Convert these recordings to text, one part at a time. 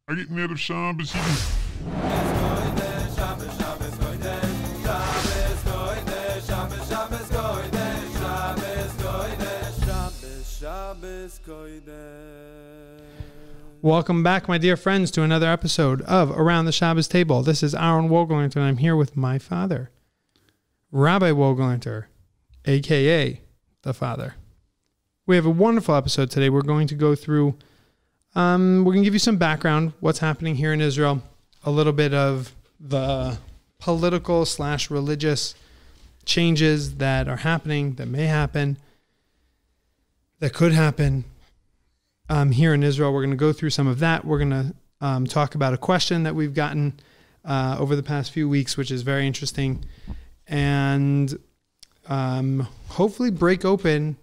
I get mad of Shabbos even. Welcome back, my dear friends, to another episode of Around the Shabbos Table. This is Ahron Wohlgelernter, and I'm here with my father, Rabbi Wohlgelernter, a.k.a. the Father. We have a wonderful episode today. We're going to go through, we're going to give you some background, what's happening here in Israel, a little bit of the political / religious changes that are happening, that may happen, that could happen here in Israel. We're going to go through some of that. We're going to talk about a question that we've gotten over the past few weeks, which is very interesting, and hopefully break open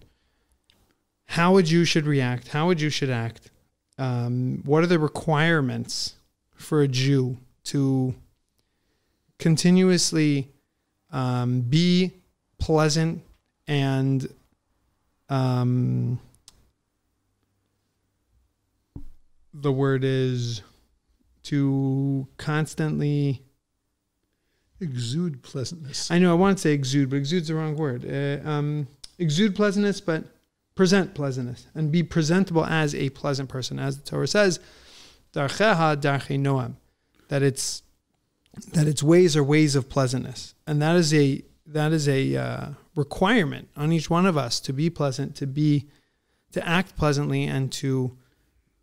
how a Jew should react, how a Jew should act. What are the requirements for a Jew to continuously be pleasant and the word is to constantly exude pleasantness. I know I want to say exude, but exude's the wrong word. Exude pleasantness, but present pleasantness and be presentable as a pleasant person, as the Torah says, "Darcheha darchei noam," that its ways are ways of pleasantness, and that is a requirement on each one of us to be pleasant, to act pleasantly, and to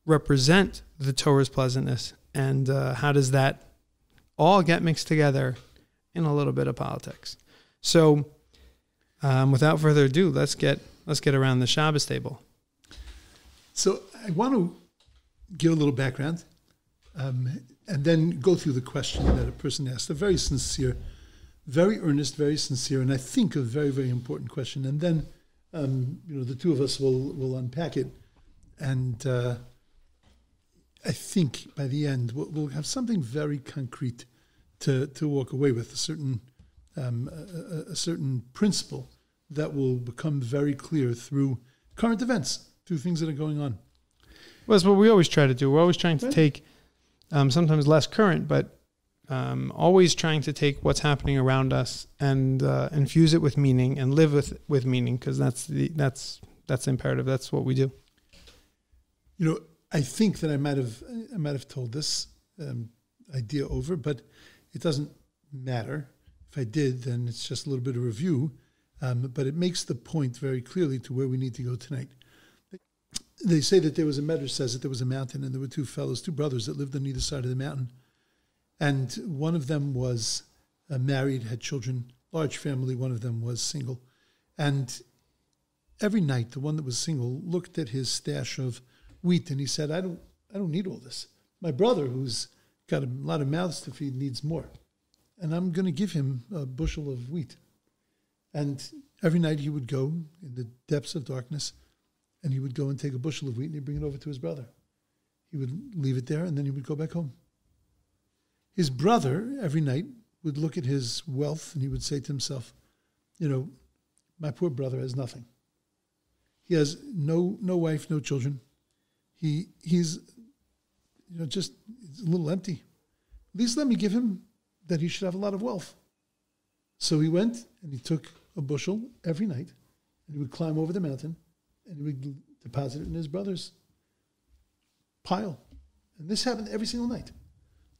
represent the Torah's pleasantness. And how does that all get mixed together in a little bit of politics? So, without further ado, let's get around the Shabbos table. So I want to give a little background, and then go through the question that a person asked. A very sincere, very earnest, very sincere, and I think a very, very important question. And then, the two of us will unpack it, and I think by the end we'll have something very concrete to walk away with, a certain principle that will become very clear through current events, through things that are going on. Well, that's what we always try to do. We're always trying to take, sometimes less current, but always trying to take what's happening around us and infuse it with meaning and live with meaning, because that's imperative. That's what we do. I think that I might have told this idea over, but it doesn't matter. If I did, then it's just a little bit of review. But it makes the point very clearly to where we need to go tonight. They say that there was a medrash says that there was a mountain, and there were two brothers that lived on either side of the mountain. And one of them was married, had children, large family. One of them was single. And every night, the one that was single looked at his stash of wheat, and he said, I don't need all this. My brother, who's got a lot of mouths to feed, needs more. And I'm going to give him a bushel of wheat. And every night he would go in the depths of darkness, and he would go and take a bushel of wheat, and he'd bring it over to his brother. He would leave it there, and then he would go back home. His brother, every night, would look at his wealth, and he would say to himself, my poor brother has nothing. He has no wife, no children. He's just a little empty. At least let me give him that he should have a lot of wealth. So he went and he took a bushel every night, and he would climb over the mountain, and he would deposit it in his brother's pile. And this happened every single night.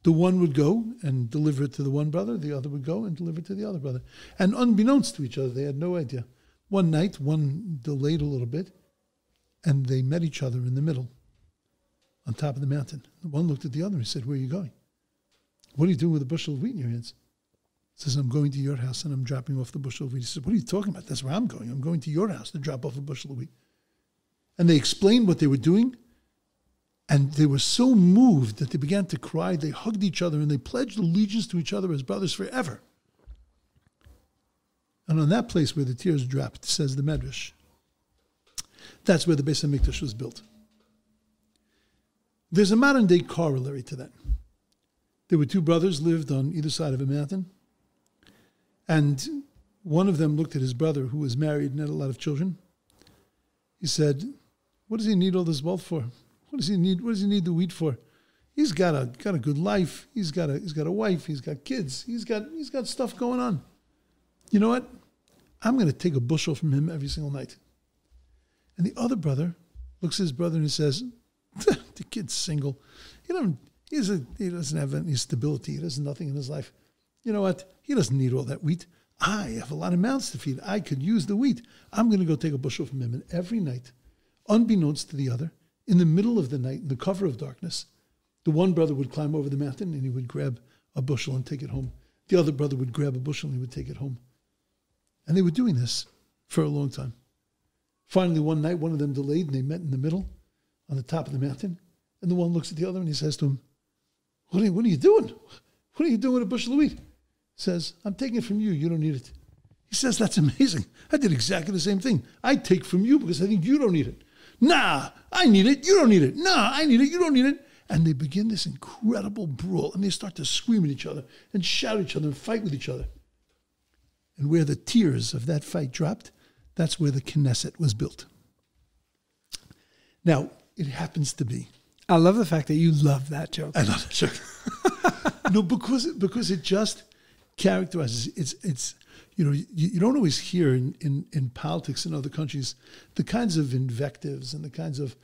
The one would go and deliver it to the one brother, the other would go and deliver it to the other brother. And unbeknownst to each other, they had no idea. One night, one delayed a little bit, and they met each other in the middle, on top of the mountain. The one looked at the other and he said, "Where are you going?" "What are you doing with a bushel of wheat in your hands?" He says, "I'm going to your house and I'm dropping off the bushel of wheat." He says, "What are you talking about? That's where I'm going. I'm going to your house to drop off a bushel of wheat." And they explained what they were doing, and they were so moved that they began to cry. They hugged each other and they pledged allegiance to each other as brothers forever. And on that place where the tears dropped, says the Medrash, that's where the Beis HaMikdash was built. There's a modern day corollary to that. There were two brothers lived on either side of a mountain, and one of them looked at his brother who was married and had a lot of children. He said, "What does he need all this wealth for? What does he need the wheat for? He's got a good life. He's got a wife. He's got kids. He's got stuff going on. You know what? I'm going to take a bushel from him every single night. And the other brother looks at his brother and he says, the kid's single. He doesn't have any stability. He does nothing in his life. You know what? He doesn't need all that wheat. I have a lot of mouths to feed. I could use the wheat. I'm going to go take a bushel from him. And every night, unbeknownst to the other, in the middle of the night, in the cover of darkness, the one brother would climb over the mountain and he would grab a bushel and take it home. The other brother would grab a bushel and he would take it home. And they were doing this for a long time. Finally, one night, one of them delayed and they met in the middle on the top of the mountain. And the one looks at the other and he says to him, What are you doing? What are you doing with a bushel of wheat? He says, I'm taking it from you. You don't need it. He says, that's amazing. I did exactly the same thing. I take from you because I think you don't need it. Nah, I need it. You don't need it. Nah, I need it. You don't need it. And they begin this incredible brawl and they start to scream at each other and shout at each other and fight with each other. And where the tears of that fight dropped, that's where the Knesset was built. Now, it happens to be. I love the fact that you love that joke. I love that joke. No, because it just characterizes, it's you don't always hear in politics in other countries the kinds of invectives and the kinds of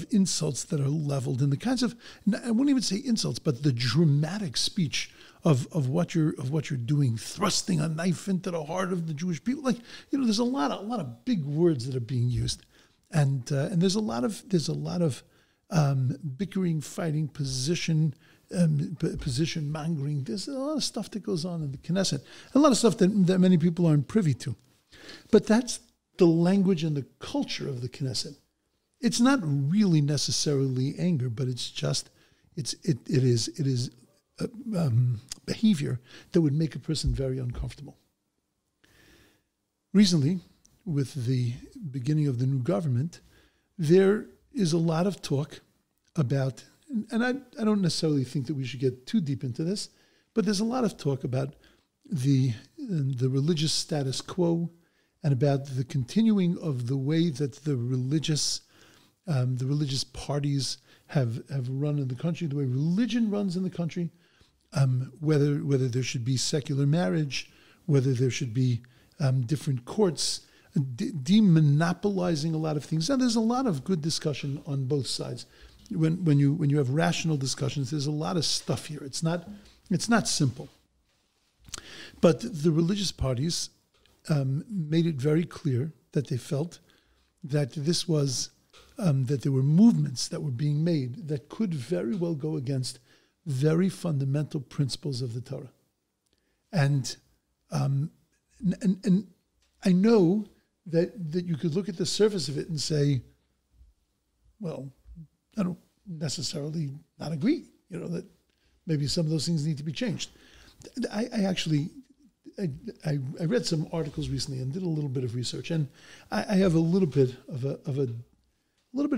insults that are leveled and the kinds of, I wouldn't even say insults, but the dramatic speech of what you're doing, thrusting a knife into the heart of the Jewish people. Like, there's a lot of big words that are being used, and there's a lot of bickering, fighting, position mongering. There's a lot of stuff that goes on in the Knesset, a lot of stuff that many people aren't privy to. But that's the language and the culture of the Knesset. It's not really necessarily anger, but it's just it is behavior that would make a person very uncomfortable. Recently, with the beginning of the new government, there is a lot of talk about, and I don't necessarily think that we should get too deep into this, but there's a lot of talk about the religious status quo and about the continuing of the way that the religious parties have run in the country, the way religion runs in the country, whether there should be secular marriage, whether there should be different courts, demonopolizing a lot of things. Now, there's a lot of good discussion on both sides. When you have rational discussions, there's a lot of stuff here. It's not simple. But the religious parties made it very clear that they felt that this was that there were movements that were being made that could very well go against very fundamental principles of the Torah. And I know that you could look at the surface of it and say, well, I don't necessarily not agree, that maybe some of those things need to be changed. I read some articles recently and did a little bit of research, and I have a little bit of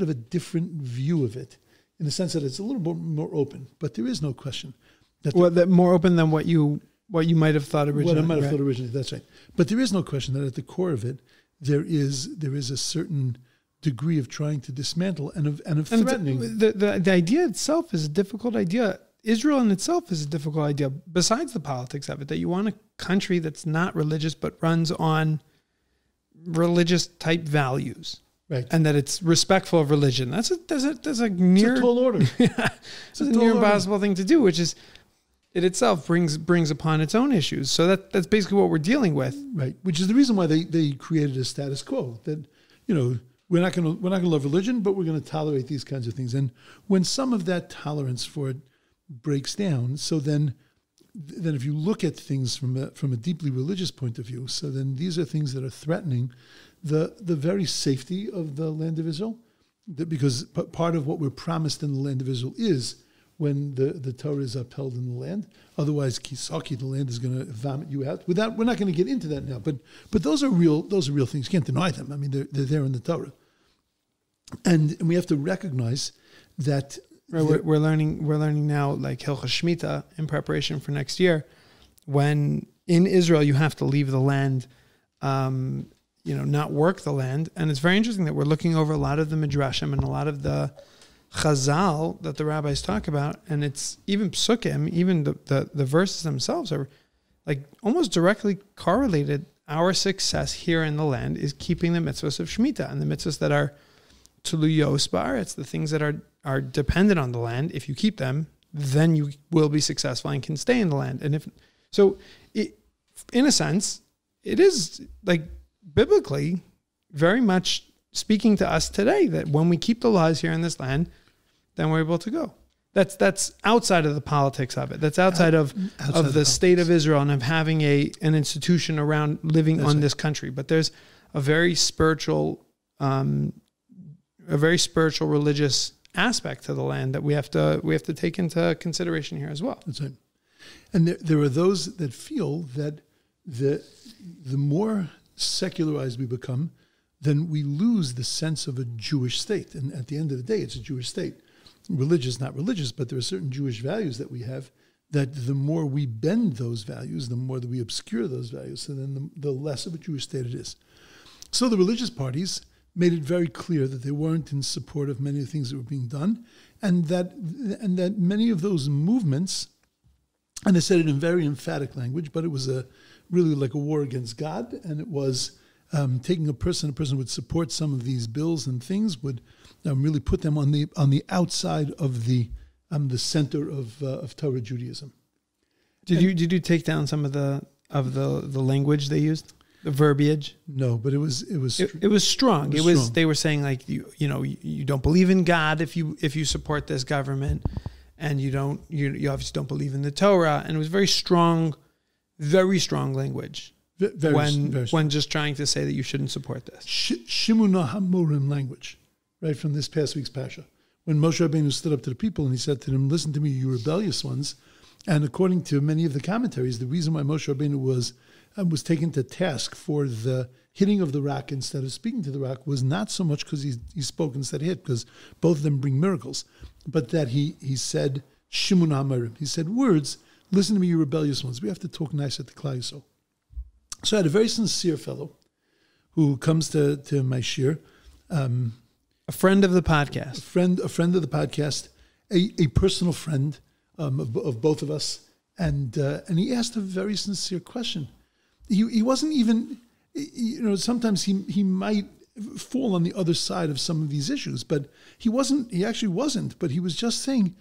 a different view of it, in the sense that it's a little bit more open. But there is no question that that more open than what you might have thought originally. What I might have thought originally, that's right. But there is no question that at the core of it, there is a certain degree of trying to dismantle and of threatening. The idea itself is a difficult idea. Israel in itself is a difficult idea, besides the politics of it, that you want a country that's not religious but runs on religious type values. Right. And that it's respectful of religion. That's a near, it's a tall order. It's a near impossible thing to do, which is it itself brings upon its own issues. So that's basically what we're dealing with. Right. Which is the reason why they created a status quo, that we're not going to love religion, but we're going to tolerate these kinds of things. And when some of that tolerance for it breaks down, so then if you look at things from a deeply religious point of view, so then these are things that are threatening the very safety of the land of Israel, because part of what we're promised in the land of Israel is when the Torah is upheld in the land. Otherwise, kisaki, the land is going to vomit you out. We're not going to get into that now, but those are real things. You can't deny them. I mean, they're there in the Torah, and we have to recognize that. Right, we're learning now, like Hilchos Shmita, in preparation for next year, when in Israel you have to leave the land, not work the land. And it's very interesting that we're looking over a lot of the midrashim and a lot of the Chazal that the rabbis talk about, and it's even psukim, even the verses themselves are like almost directly correlated. Our success here in the land is keeping the mitzvahs of Shemitah, and the mitzvahs that are tuluyos ba'aretz, the things that are dependent on the land. If you keep them, then you will be successful and can stay in the land. And in a sense, it is like biblically very much speaking to us today that when we keep the laws here in this land, then we're able to go. That's outside of the politics of it. That's outside of the state of Israel and of having an institution around living on this country. But there's a very spiritual religious aspect to the land that we have to take into consideration here as well. That's right. And there are those that feel that the more secularized we become, then we lose the sense of a Jewish state. And at the end of the day, it's a Jewish state. Religious, not religious, but there are certain Jewish values that we have that the more we bend those values, the more that we obscure those values, so then the less of a Jewish state it is. So the religious parties made it very clear that they weren't in support of many of the things that were being done, and that many of those movements, and they said it in very emphatic language, but it was really like a war against God, and it was taking a person would support some of these bills and things, would really put them on the outside of the center of Torah Judaism. Did you take down some of the language they used, the verbiage? No, but it was strong. They were saying like you don't believe in God if you support this government, and you obviously don't believe in the Torah, and it was very strong language. When just trying to say that you shouldn't support this. Shimuna Hamorim language, right from this past week's Pasha. When Moshe Rabbeinu stood up to the people and he said to them, "Listen to me, you rebellious ones." And according to many of the commentaries, the reason why Moshe Rabbeinu was taken to task for the hitting of the rock instead of speaking to the rock was not so much because he spoke instead of hit, because both of them bring miracles, but that he said Shimuna Hamorim. He said words. Listen to me, you rebellious ones. We have to talk nice at the Klal Yisrael. So I had a very sincere fellow who comes to my shir. A friend of the podcast. A friend of the podcast, a personal friend of both of us. And he asked a very sincere question. He wasn't even, sometimes he might fall on the other side of some of these issues, but he actually wasn't, but he was just saying,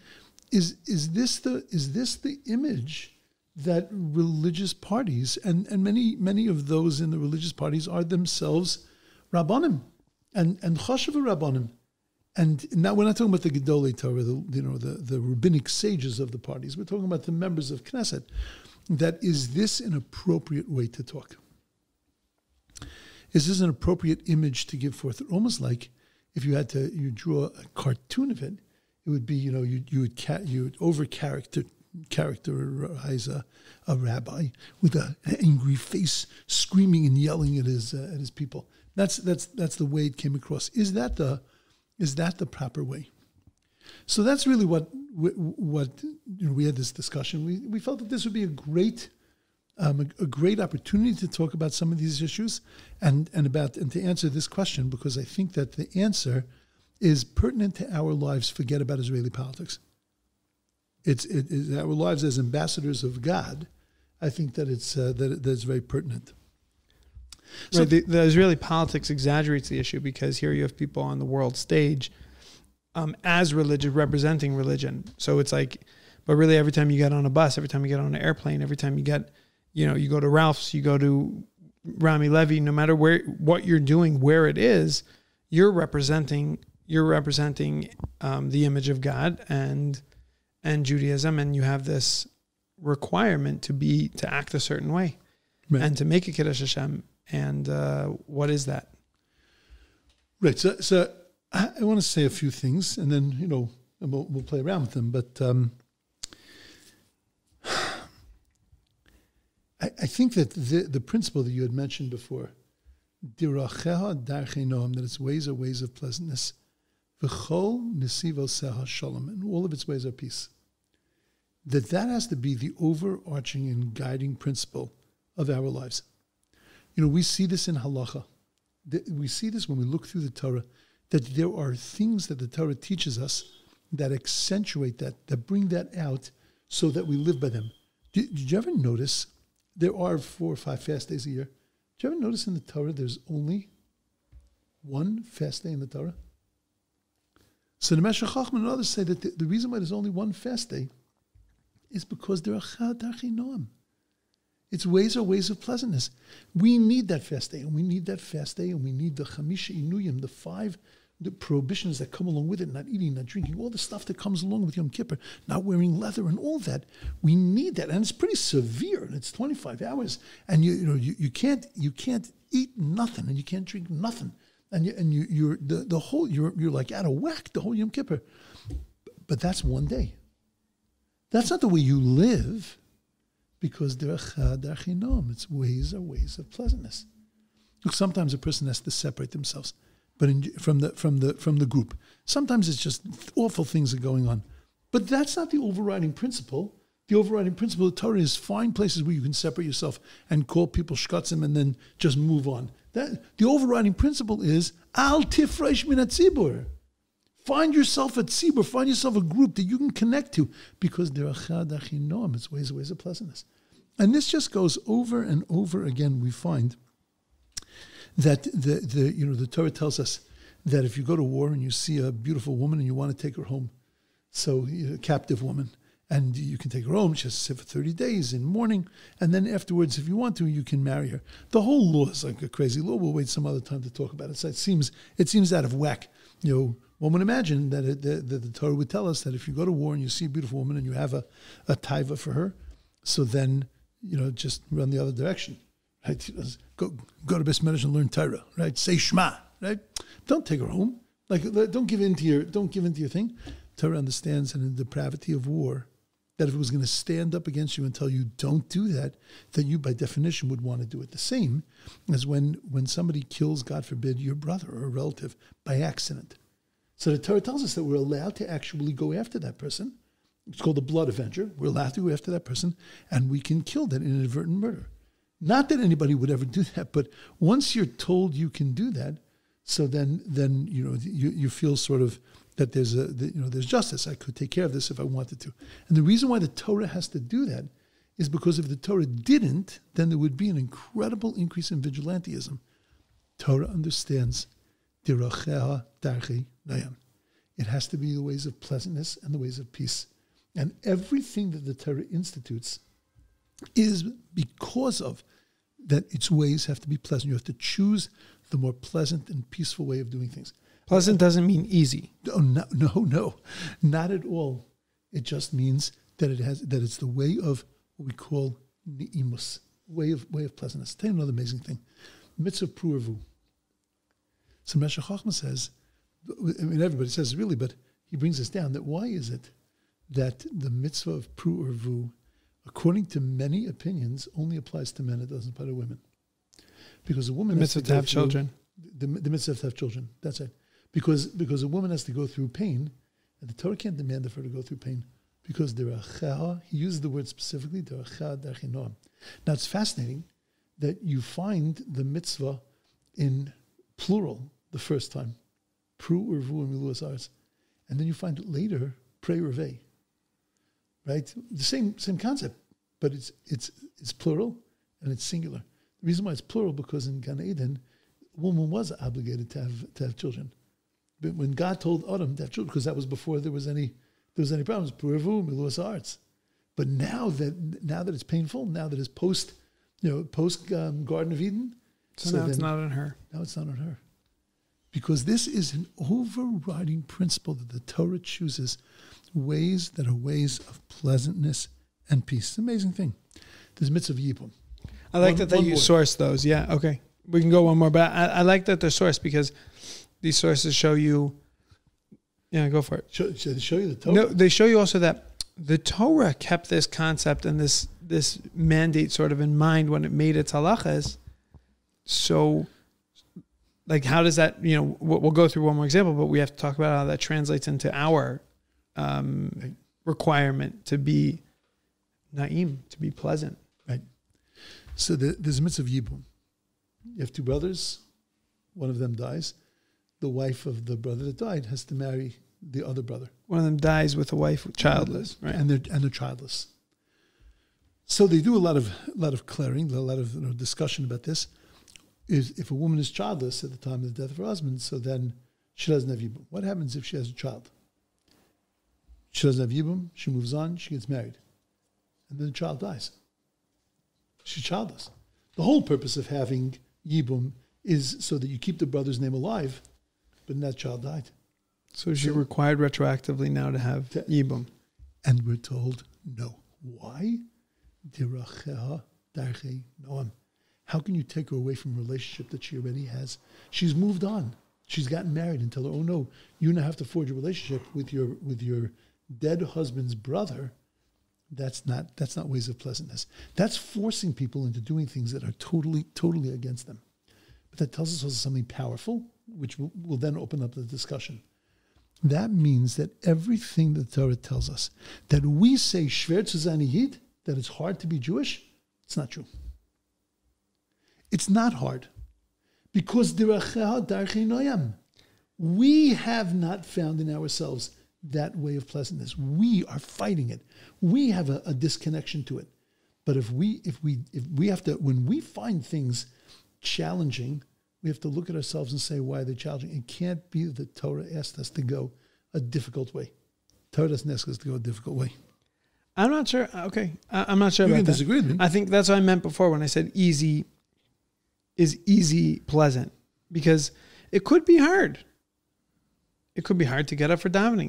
is this the image that religious parties and many of those in the religious parties are themselves Rabbanim and Choshev Rabbanim, and now we're not talking about the Gedolei Torah, the rabbinic sages of the parties. We're talking about the members of Knesset. That is this an appropriate way to talk? Is this an appropriate image to give forth? Almost like if you draw a cartoon of it, it would be you would over characterize a rabbi with an angry face, screaming and yelling at his people. That's the way it came across. Is that the proper way? So that's really what we had this discussion. We felt that this would be a great opportunity to talk about some of these issues and to answer this question, because I think that the answer is pertinent to our lives. Forget about Israeli politics. It's our lives as ambassadors of God. I think that it's very pertinent. Right, the Israeli politics exaggerates the issue, because here you have people on the world stage as religion, representing religion. So it's like, but really every time you get on a bus, every time you get on an airplane, every time you get, you go to Ralph's, you go to Rami Levy, no matter what you're doing, where it is, you're representing the image of God and Judaism, and you have this requirement to act a certain way, right, and to make a Kiddush Hashem. And what is that? Right. So I want to say a few things, and then we'll play around with them. But I think that the principle that you had mentioned before, diracheha darchei noam, that its ways are ways of pleasantness, v'chol nesivoseha shalom, and all of its ways are peace. That has to be the overarching and guiding principle of our lives. We see this in halacha. We see this when we look through the Torah, that there are things that the Torah teaches us that accentuate that bring that out so that we live by them. Did you ever notice there are 4 or 5 fast days a year? Did you ever notice in the Torah there's only one fast day in the Torah? So the Meshech Chochmah and others say that the reason why there's only one fast day is because there are chad noam. Its ways are ways of pleasantness. We need that fast day, and we need that fast day, and we need the chamisha inuyim, the prohibitions that come along with it, not eating, not drinking, all the stuff that comes along with Yom Kippur, not wearing leather and all that. We need that, and it's pretty severe. And it's 25 hours, and you can't eat nothing, and you can't drink nothing, and you're like out of whack the whole Yom Kippur. But that's one day. That's not the way you live, because it's ways are ways of pleasantness. Look, sometimes a person has to separate themselves, but from the group. Sometimes it's just awful things are going on, but that's not the overriding principle. The overriding principle of Torah is find places where you can separate yourself and call people shkatzim and then just move on. The overriding principle is al tifresh min hatzibur. Find yourself a tzibur, find yourself a group that you can connect to, because there are chad achinoam, it's ways of pleasantness. And this just goes over and over again. We find that the Torah tells us that if you go to war and you see a beautiful woman and you want to take her home, so a captive woman, and you can take her home, she has to sit for 30 days in mourning, and then afterwards, if you want to, you can marry her. The whole law is like a crazy law. We'll wait some other time to talk about it. So it seems out of whack. One would imagine that the Torah would tell us that if you go to war and you see a beautiful woman and you have a taiva for her, so then, just run the other direction, right? Go to Beis Medrash and learn Torah, right? Say Shema, right? Don't take her home. Like, don't give in to your thing. Torah understands in the depravity of war that if it was going to stand up against you and tell you don't do that, then you by definition would want to do it. The same as when somebody kills, God forbid, your brother or a relative by accident. So the Torah tells us that we're allowed to actually go after that person. It's called the blood avenger. We're allowed to go after that person, and we can kill that inadvertent murder. Not that anybody would ever do that, but once you're told you can do that, so then you feel sort of that there's justice. I could take care of this if I wanted to. And the reason why the Torah has to do that is because if the Torah didn't, then there would be an incredible increase in vigilantism. Torah understands diracheha darchei nayam. It has to be the ways of pleasantness and the ways of peace. And everything that the Torah institutes is because of that its ways have to be pleasant. You have to choose the more pleasant and peaceful way of doing things. Pleasant doesn't mean easy. Oh, no, not at all. It just means that it's the way of what we call ni'imus, way of pleasantness. I'll tell you another amazing thing. Mitzvah pru urvu. So Meshech Chochmah says, everybody says really, but he brings us down that why is it that the mitzvah of pru urvu, according to many opinions, only applies to men, it doesn't apply to women? Because a woman has to have children. The mitzvah to have children, that's it. Because a woman has to go through pain, and the Torah can't demand of her to go through pain, because he uses the word specifically, now it's fascinating that you find the mitzvah in plural the first time, pru urvu and miluas arts, and then you find it later, pray urvei, right? The same concept, but it's plural and it's singular. The reason why it's plural because in Gan Eden, a woman was obligated to have children. But when God told Adam to have children, because that was before there was any problems, pru urvu, miluas arts. But now that it's painful, now that it's post Garden of Eden, so now it's not on her. Now it's not on her. Because this is an overriding principle that the Torah chooses ways that are ways of pleasantness and peace. It's an amazing thing. There's mitzvah yibum. I like that you source those. Yeah, okay. We can go one more, but I like that they're sourced because these sources show you. Yeah, go for it. Show you the Torah? No, they show you also that the Torah kept this concept and this mandate sort of in mind when it made its halachas. So, like, how does that, we'll go through one more example, but we have to talk about how that translates into our requirement to be na'im, to be pleasant. Right. So there's a mitzvah yibum. You have two brothers. One of them dies. The wife of the brother that died has to marry the other brother. one of them dies with a wife childless, right? And they're childless. So they do a lot of clearing, a lot of discussion about this. Is if a woman is childless at the time of the death of her husband, so then she doesn't have yibum. What happens if she has a child? She doesn't have yibum. She moves on. She gets married, and then the child dies. She's childless. The whole purpose of having yibum is so that you keep the brother's name alive, but that child died. So she required retroactively now to have yibum. And we're told no. Why? How can you take her away from a relationship that she already has? She's moved on. She's gotten married and tell her, oh no, you now have to forge a relationship with your dead husband's brother. That's not ways of pleasantness. That's forcing people into doing things that are totally against them. But that tells us also something powerful, which will then open up the discussion. That means that everything the Torah tells us, that we say shver zu sein Yid, that it's hard to be Jewish, it's not true. It's not hard. Because we have not found in ourselves that way of pleasantness. We are fighting it. We have a disconnection to it. But if we have to, when we find things challenging, we have to look at ourselves and say, why are they challenging? It can't be that Torah asked us to go a difficult way. Torah doesn't ask us to go a difficult way. I'm not sure. Okay. I'm not sure about that. You can disagree with me. I think that's what I meant before when I said easy is easy pleasant, because it could be hard. It could be hard to get up for davening.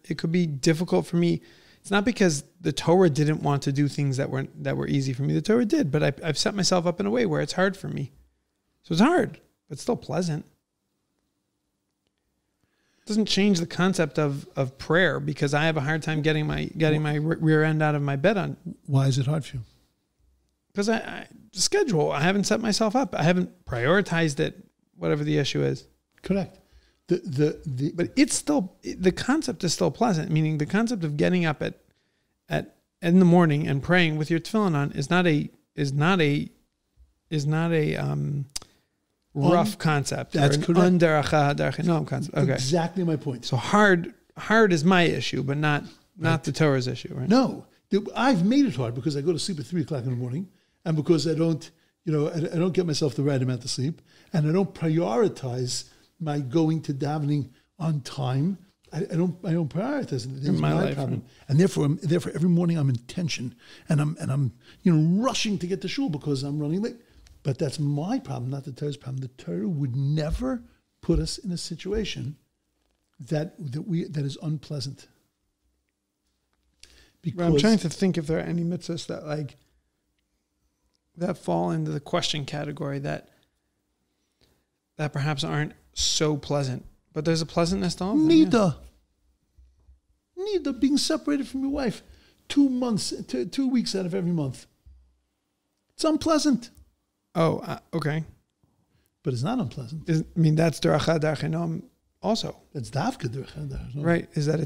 It could be difficult for me. It's not because the Torah didn't want to do things that were easy for me. The Torah did, but I've set myself up in a way where it's hard for me. So it's hard, but still pleasant. It doesn't change the concept of prayer because I have a hard time getting my rear end out of my bed on. Why is it hard for you? Because I schedule. I haven't set myself up. I haven't prioritized it, whatever the issue is. Correct. But it's still, the concept is still pleasant, meaning the concept of getting up at in the morning and praying with your tefillin on is not a rough concept. That's correct. Concept. Okay. Exactly my point. So hard is my issue, but not the Torah's issue, right? No. I've made it hard because I go to sleep at 3:00 in the morning, and because I don't get myself the right amount of sleep, and I don't prioritize my going to davening on time. I don't prioritize it. That's my problem. And therefore every morning I'm in tension and I'm rushing to get to shul because I'm running late. But that's my problem, not the Torah's problem. The Torah would never put us in a situation that is unpleasant. Because I'm trying to think if there are any mitzvahs that fall into the question category that perhaps aren't so pleasant, but there's a pleasantness to all of them. Neither being separated from your wife 2 months, 2 weeks out of every month. It's unpleasant. Oh, okay. But it's not unpleasant. That's deracha darchenom also. That's davka deracha darchenom. Right. Is that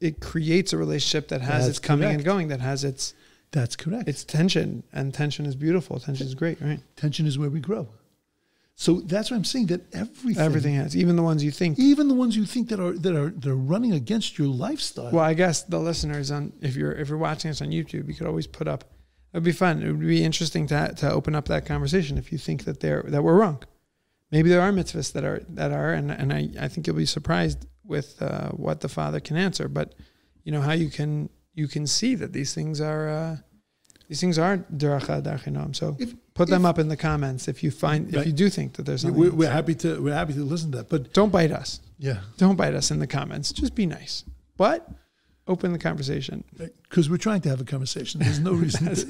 it creates a relationship that has its coming and going, that has its. That's correct. It's tension, and tension is beautiful. Tension is great, right? Tension is where we grow. So that's what I'm saying, that everything has, even the ones you think that are running against your lifestyle. Well, I guess the listeners if you're watching us on YouTube, you could always put up. It would be fun. It would be interesting to open up that conversation if you think that we're wrong. Maybe there are mitzvahs that are, and I think you'll be surprised with what the Father can answer. But how you can see that these things are deracha darchenom. So put them up in the comments if you if you do think that there's something. We're happy to listen to that, but don't bite us. Yeah, don't bite us in the comments. Just be nice, but open the conversation. Because we're trying to have a conversation. There's no reason. This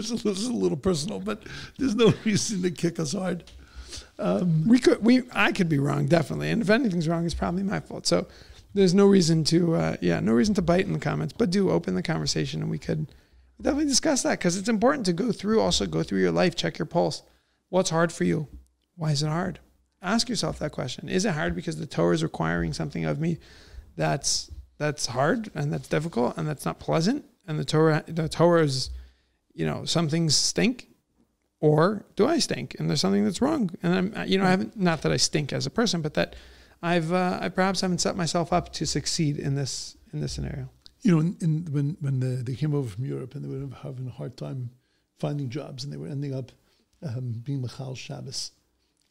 is a little personal, but there's no reason to kick us hard. I could be wrong, definitely, and if anything's wrong, it's probably my fault. So there's no reason to bite in the comments, but do open the conversation, and we could definitely discuss that, because it's important to go through your life, check your pulse. What's hard for you? Why is it hard? Ask yourself that question. Is it hard because the Torah is requiring something of me that's hard and that's difficult and that's not pleasant? And the Torah is, some things stink, or do I stink? And there's something that's wrong. And I haven't, not that I stink as a person, but that I perhaps haven't set myself up to succeed in this scenario. You know, when they came over from Europe and they were having a hard time finding jobs and they were ending up being Machal Shabbos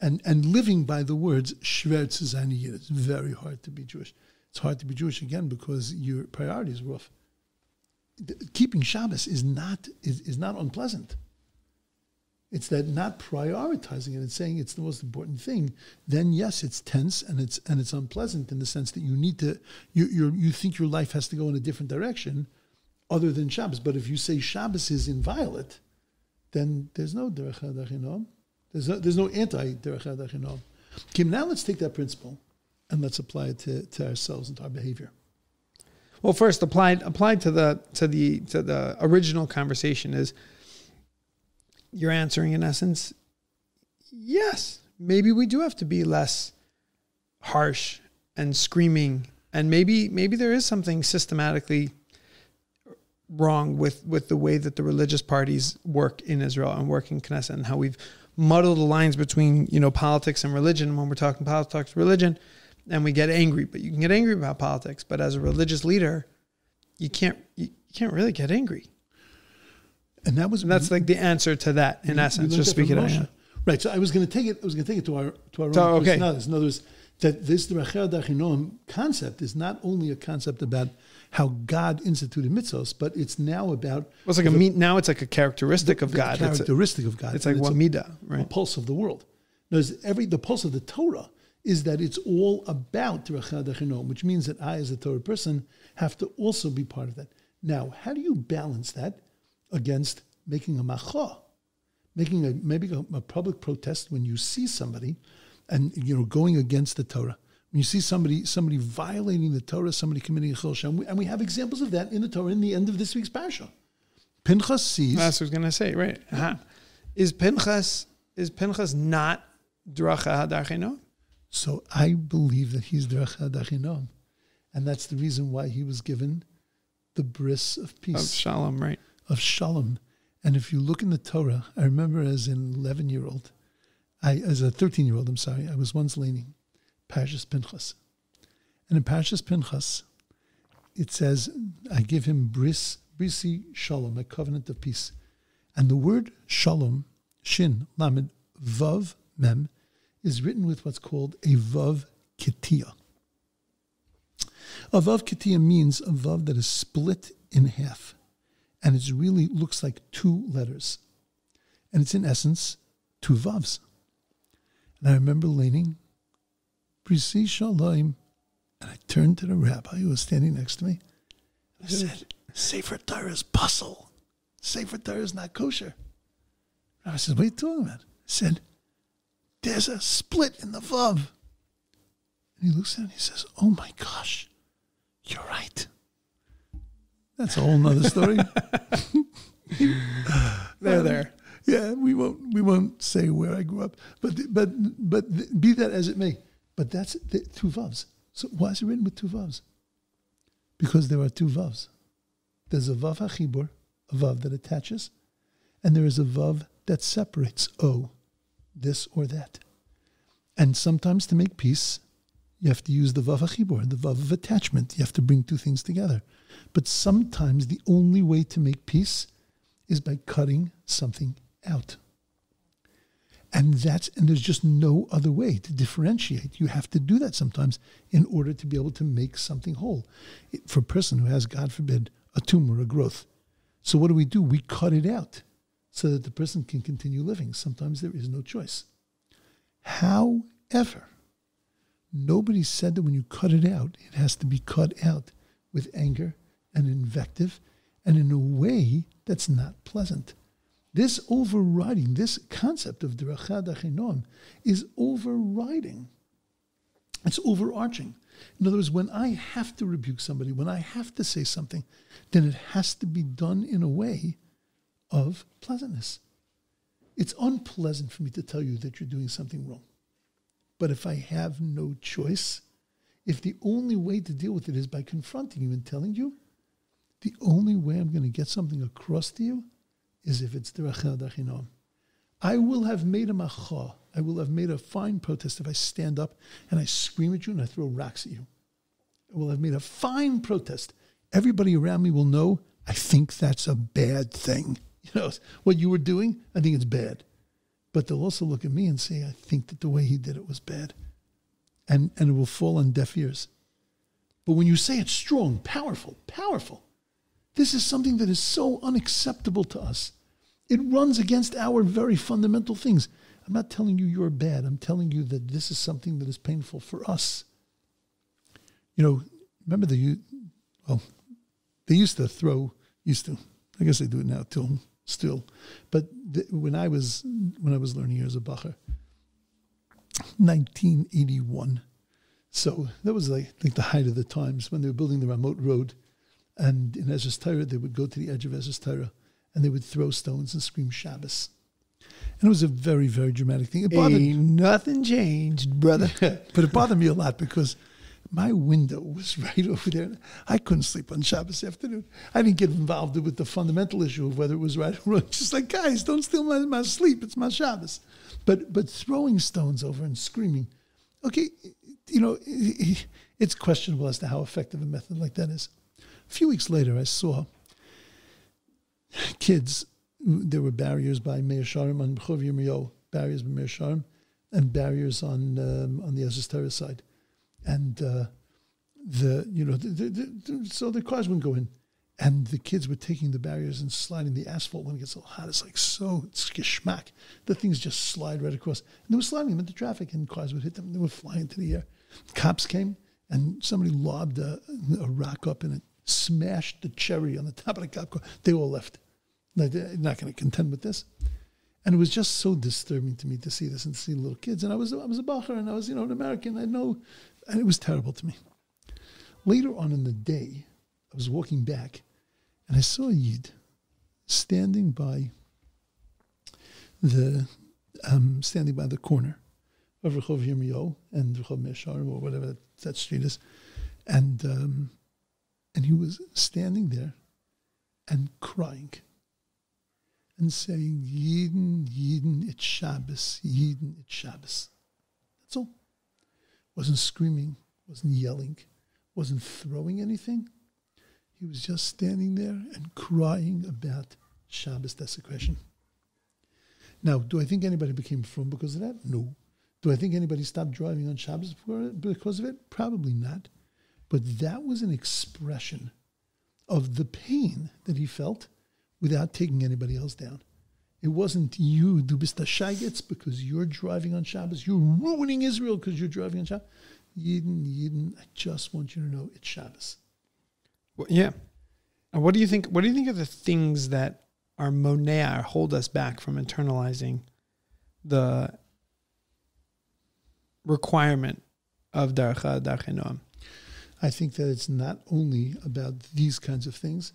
and living by the words Shver zu sein Yid. It's very hard to be Jewish. It's hard to be Jewish again because your priorities are rough. Keeping Shabbos is not unpleasant. It's that not prioritizing it and saying it's the most important thing. Then yes, it's tense and it's unpleasant in the sense that you need to you think your life has to go in a different direction other than Shabbos. But if you say Shabbos is inviolate, then there's no derech hadachinom. There's no anti derech hadachinom. Okay, now let's take that principle and let's apply it to ourselves and to our behavior. Well, first applied to the original conversation is you're answering in essence, yes, maybe we do have to be less harsh and screaming, and maybe there is something systematically wrong with the way that the religious parties work in Israel and work in Knesset, and how we've muddled the lines between politics and religion when we're talking politics, religion, and we get angry. But you can get angry about politics, but as a religious leader, you can't really get angry. And that's like the answer to that in essence. Just speaking of right. So I was going to take it to our own personalities. In other words, that this derech hadachinom concept is not only a concept about how God instituted mitzvos, but it's now about it's like a characteristic of God. Characteristic of God. It's like what midah, right? A pulse of the world. The pulse of the Torah is that it's all about derech hadachinom, which means that I, as a Torah person, have to also be part of that. Now, how do you balance that against making a macha, making a public protest when you see somebody and going against the Torah? When you see somebody violating the Torah, somebody committing a chil Hashem, and we have examples of that in the Torah in the end of this week's parasha. Pinchas sees. That's what I was going to say, right? Is Pinchas not derech hadachinom? So I believe that he's derech hadachinom, and that's the reason why he was given the bris of peace, of shalom, right? Of shalom. And if you look in the Torah, I remember as an 11-year-old, as a 13-year-old, I was once learning Parshas Pinchas. And in Parshas Pinchas, it says, I give him brisi shalom, a covenant of peace. And the word shalom, shin, lamed, vav, mem, is written with what's called a vav ketia. A vav ketia means a vav that is split in half. And it really looks like two letters. And it's in essence two vavs. And I remember leaning, Brisi Shalom, and I turned to the rabbi who was standing next to me. And I said, Sefer Torah is puzzle. Sefer Torah is not kosher. And I said, what are you talking about? I said, there's a split in the vav. And he looks at it and he says, oh my gosh, you're right. That's a whole nother story. There. Yeah, we won't say where I grew up, but be that as it may. But that's the two vavs. So why is it written with two vavs? Because there are two vavs. There's a vav hachibur, a vav that attaches, and there is a vav that separates. This or that. And sometimes to make peace, you have to use the vav hachibur, the vav of attachment. You have to bring two things together. But sometimes the only way to make peace is by cutting something out. And there's just no other way to differentiate. You have to do that sometimes in order to be able to make something whole. For a person who has, God forbid, a tumor, a growth. So what do? We cut it out so that the person can continue living. Sometimes there is no choice. However, nobody said that when you cut it out, it has to be cut out with anger and invective and in a way that's not pleasant. This concept of derech hadachinom is overriding. It's overarching. In other words, when I have to rebuke somebody, when I have to say something, then it has to be done in a way of pleasantness. It's unpleasant for me to tell you that you're doing something wrong. But if I have no choice, if the only way to deal with it is by confronting you and telling you, the only way I'm going to get something across to you is if it's derech hadachinom. I will have made a macha. I will have made a fine protest if I stand up and I scream at you and I throw rocks at you. I will have made a fine protest. Everybody around me will know I think that's a bad thing. What you were doing, I think it's bad. But they'll also look at me and say, I think that the way he did it was bad. And it will fall on deaf ears. But when you say it's strong, powerful, this is something that is so unacceptable to us. It runs against our very fundamental things. I'm not telling you you're bad. I'm telling you that this is something that is painful for us. Remember they used to, I guess they do it now too, still. But when I was learning here as a bacher, 1981. So that was like the height of the times when they were building the Ramot Road. And in Ezra's Torah, they would go to the edge of Ezra's Torah and they would throw stones and scream Shabbos. And it was a very, very dramatic thing. It bothered me. Nothing changed, brother. But it bothered me a lot because my window was right over there. I couldn't sleep on Shabbos afternoon. I didn't get involved with the fundamental issue of whether it was right or wrong. Just like, guys, don't steal my sleep. It's my Shabbos. But throwing stones over and screaming, okay, it's questionable as to how effective a method like that is. A few weeks later, I saw kids. There were barriers by Meir Sharm on B'chov Yirmiyahu, barriers by Meir Sharm, and barriers on the Ezra's Torah side. And so the cars wouldn't go in. And the kids were taking the barriers and sliding the asphalt when it gets a little hot. It's geschmack. The things just slide right across. And they were sliding them into traffic, and cars would hit them. They would fly into the air. Cops came, and somebody lobbed a rock up, and it smashed the cherry on the top of the cop car. They all left. Like, they're not going to contend with this. And it was just so disturbing to me to see this and to see little kids. And I was a bacher, and I was, an American. I know, and it was terrible to me. Later on in the day, I was walking back, and I saw a Yid standing by the corner of Rehov Yirmiyahu and Rehov Meir Sharm, or whatever that street is, and he was standing there and crying and saying, Yidden, Yidden, it's Shabbos, Yidden, it's Shabbos. That's all. Wasn't screaming, wasn't yelling, wasn't throwing anything. He was just standing there and crying about Shabbos desecration. Now, do I think anybody became frum because of that? No. Do I think anybody stopped driving on Shabbos because of it? Probably not. But that was an expression of the pain that he felt without taking anybody else down. It wasn't you, du bist a Shagetz, because you're driving on Shabbos. You're ruining Israel because you're driving on Shabbos. Yidden, I just want you to know it's Shabbos. Well, yeah. What do you think? What do you think are the things that are monea, or hold us back from internalizing the requirement of darcha noam? I think that it's not only about these kinds of things.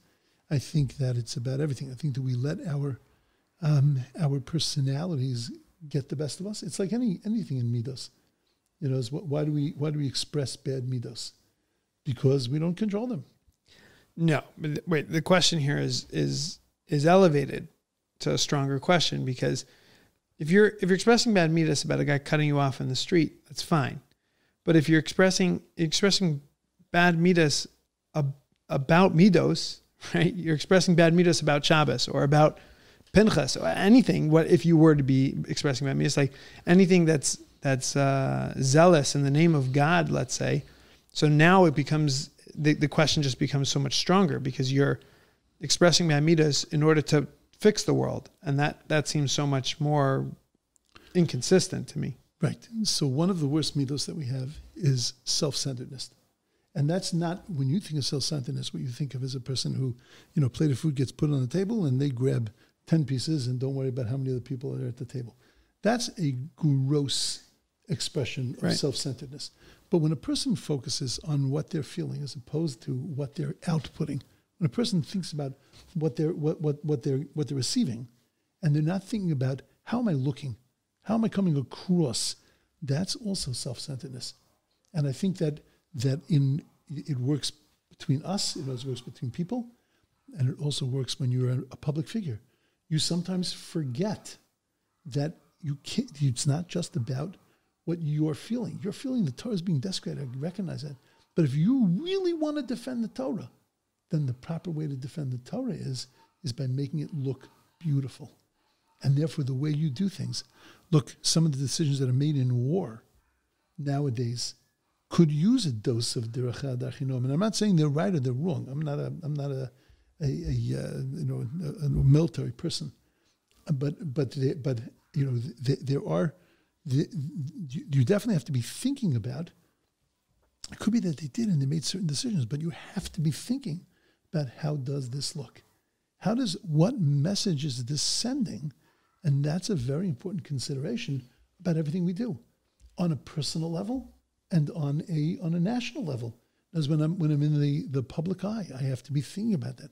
I think that it's about everything. I think that we let our personalities get the best of us. It's like anything in midos. Why do we express bad midos? Because we don't control them. No, but wait. The question here is elevated to a stronger question, because if you're expressing bad midos about a guy cutting you off in the street, that's fine. But if you're expressing bad midos about midos, right? You're expressing bad midos about Shabbos or about Pinchas or anything. What if you were to be expressing bad midos, like anything that's zealous in the name of God, let's say. So now it becomes the question just becomes so much stronger, because you're expressing bad midos in order to fix the world, and that seems so much more inconsistent to me. Right. So one of the worst midos that we have is self-centeredness. And that's not, when you think of self-centeredness, what you think of as a person who, a plate of food gets put on the table and they grab 10 pieces and don't worry about how many other people are there at the table. That's a gross expression of self-centeredness. But when a person focuses on what they're feeling as opposed to what they're outputting, when a person thinks about what they're receiving, and they're not thinking about how am I looking, how am I coming across, that's also self-centeredness. And I think that it works between us, it also works between people, and it also works when you're a public figure. You sometimes forget that you can't, it's not just about what you're feeling. You're feeling the Torah is being desecrated. I recognize that. But if you really want to defend the Torah, then the proper way to defend the Torah is by making it look beautiful. And therefore, the way you do things. Look, some of the decisions that are made in war nowadays could use a dose of deracha darchinom. And I'm not saying they're right or they're wrong. I'm not a military person. But you definitely have to be thinking about. It could be that they did and they made certain decisions, but you have to be thinking about how does this look? What message is this sending? And that's a very important consideration about everything we do, on a personal level and on a national level. As when I'm in the public eye, I have to be thinking about that.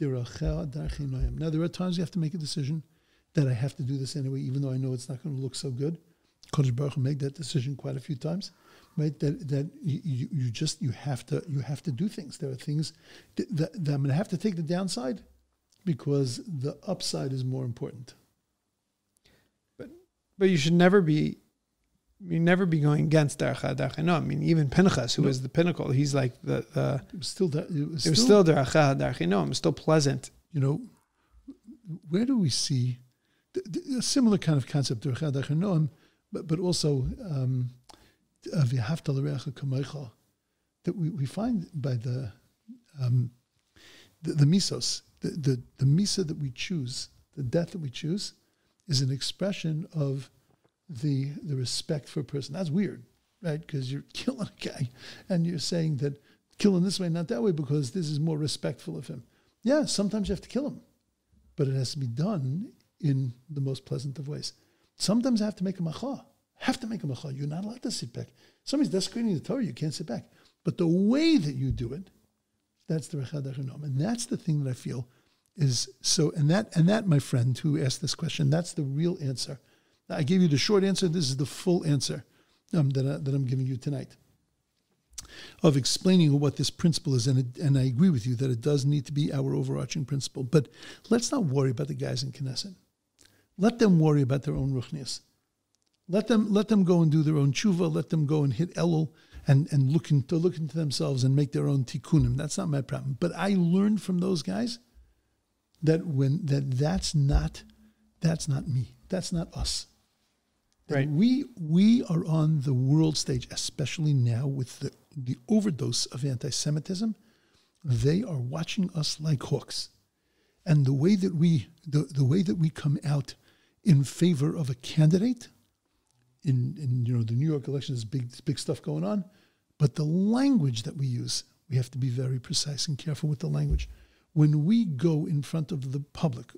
Now there are times you have to make a decision that I have to do this anyway, even though I know it's not going to look so good. Kodesh Baruch Hu made that decision quite a few times, right? That you have to do things. There are things that I'm going to have to take the downside because the upside is more important. But you should never be going against Deracha Darchinom. I mean, even Pinchas, who was the pinnacle, he's like it was still Deracha Darchinom. It was still pleasant. Where do we see a similar kind of concept, Deracha Darchinom, but also V'ahavta l'reacha kamocha, that we find by the misos, the misa that we choose, the death that we choose, is an expression of the respect for a person. That's weird, right? Because you're killing a guy and you're saying that kill him this way, not that way, because this is more respectful of him. Yeah, sometimes you have to kill him, but it has to be done in the most pleasant of ways. Sometimes I have to make a macha. You're not allowed to sit back. Somebody's desecrating the Torah, you can't sit back. But the way that you do it, that's the Recha Darchinom. And that's the thing that I feel is so, and that, my friend who asked this question, that's the real answer. Now, I gave you the short answer. This is the full answer that I'm giving you tonight, of explaining what this principle is. And I agree with you that it does need to be our overarching principle. But let's not worry about the guys in Knesset. Let them worry about their own ruchnias. Let them go and do their own tshuva. Let them go and hit Elul and look into themselves and make their own tikkunim. That's not my problem. But I learned from those guys that's not me. That's not us. Right. We are on the world stage, especially now with the overdose of anti-Semitism. They are watching us like hawks, and the way that we come out in favor of a candidate in the New York election is big stuff going on, but the language that we use, we have to be very precise and careful with the language. When we go in front of the public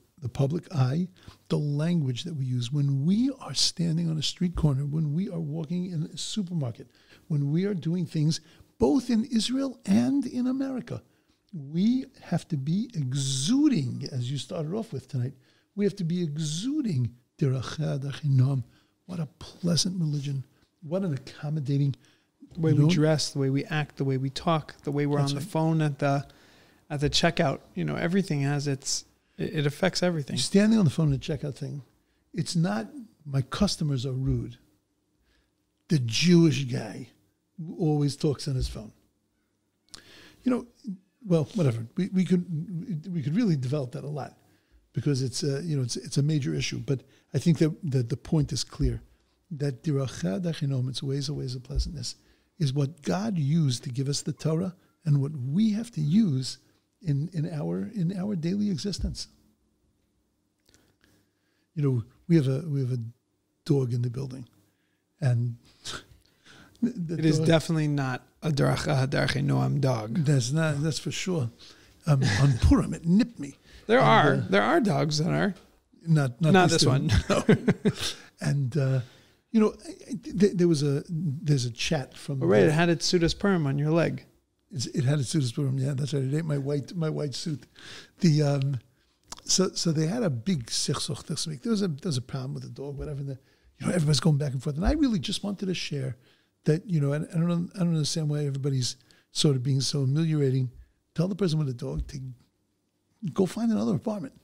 eye, the language that we use, when we are standing on a street corner, when we are walking in a supermarket, when we are doing things both in Israel and in America, we have to be exuding, as you started off with tonight, we have to be exuding Deracha Darchinom. What a pleasant religion. What an accommodating... The way we dress, the way we act, the way we talk, the way we're on the phone at the checkout. Everything has it affects everything. Standing on the phone at the checkout thing, it's not my customers are rude. The Jewish guy who always talks on his phone. Well, whatever. We could really develop that a lot because it's a major issue. But I think that the point is clear that Deracha Darchinom, its ways of pleasantness, is what God used to give us the Torah and what we have to use in our daily existence. We have a dog in the building, and it is definitely not a Deracha Darchinom dog. That's for sure. On Purim, it nipped me. There are dogs that are not this one. No. And there's a chat from. Oh, right, it had its Sudas Purim on your leg. It had its Sudas Purim. Yeah, that's right. It ate my white suit. So they had a big sichsoch this week. There was a problem with the dog, whatever. Everybody's going back and forth, and I really just wanted to share that. I don't understand why everybody's sort of being so ameliorating. Tell the person with the dog to go find another apartment.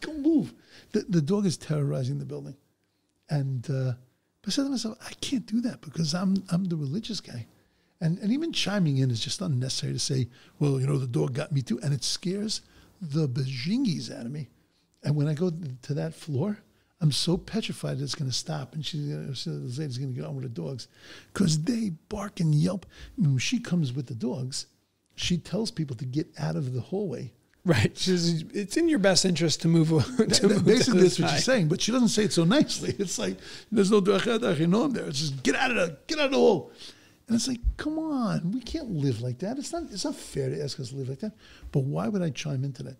Go move. The dog is terrorizing the building. And but I said to myself, I can't do that because I'm the religious guy. And even chiming in is just unnecessary to say, well, the dog got me too. And it scares the bajingis out of me. And when I go to that floor, I'm so petrified that it's going to stop. And this lady's going to get on with the dogs because they bark and yelp. When she comes with the dogs, she tells people to get out of the hallway. Right. It's in your best interest to move. Basically, that's what she's saying, but she doesn't say it so nicely. It's like, there's no Achinoam there. It's just, get out of the hole. And it's like, come on, we can't live like that. It's not fair to ask us to live like that. But why would I chime into that?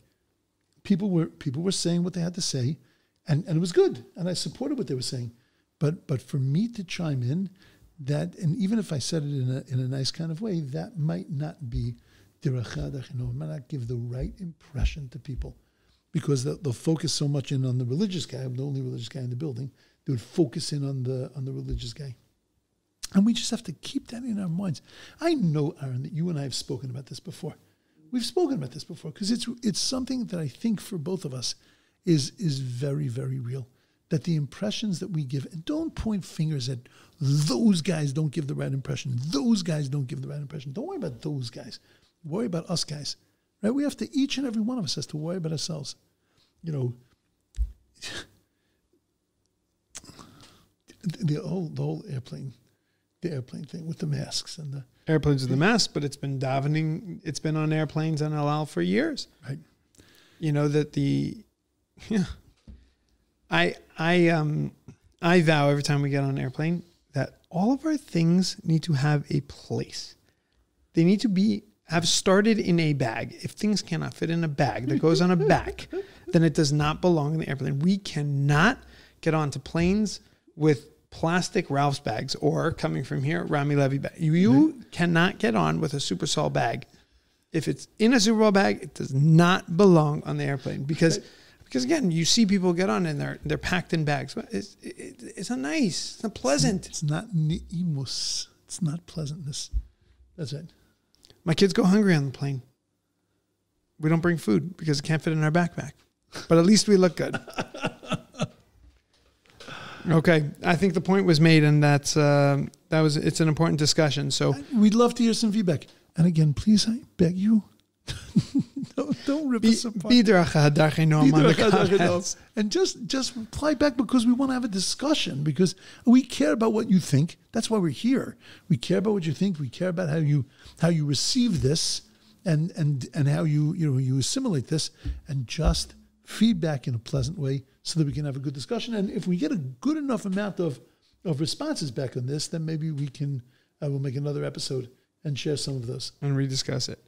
People were saying what they had to say, and it was good, and I supported what they were saying. But for me to chime in, that, and even if I said it in a nice kind of way, that might not be derech achinoam, might not give the right impression to people, because they'll focus so much in on the religious guy. I'm the only religious guy in the building. They would focus in on the religious guy. And we just have to keep that in our minds. I know, Ahron, that you and I have spoken about this before. We've spoken about this before because it's something that I think for both of us is very, very real. That the impressions that we give, and don't point fingers at those guys don't give the right impression. Those guys don't give the right impression. Don't worry about those guys. Worry about us guys. Right? We have to, each and every one of us has to worry about ourselves. The whole airplane. The airplane thing with the masks and the airplanes with the masks, but it's been davening. It's been on airplanes on El Al for years. Right. I vow every time we get on an airplane that all of our things need to have a place. They need to have started in a bag. If things cannot fit in a bag that goes on a back, then it does not belong in the airplane. We cannot get onto planes with plastic Ralph's bags, or coming from here, Rami Levy bag. You cannot get on with a Super Sol bag. If it's in a Super Bowl bag, it does not belong on the airplane because again, you see people get on and they're packed in bags. It's not nice. It's not pleasant. It's not ni'imus. It's not pleasantness. That's it. My kids go hungry on the plane. We don't bring food because it can't fit in our backpack. But at least we look good. Okay, I think the point was made, and it's an important discussion. So we'd love to hear some feedback. And again, please, I beg you, don't rip us apart. And just reply back, because we want to have a discussion, because we care about what you think. That's why we're here. We care about what you think. We care about how you receive this, and how you assimilate this, and just feedback in a pleasant way, so that we can have a good discussion. And if we get a good enough amount of responses back on this, then maybe we can we'll make another episode and share some of those and rediscuss it.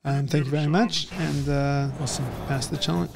Thank you very much, and awesome. Pass the Chulent.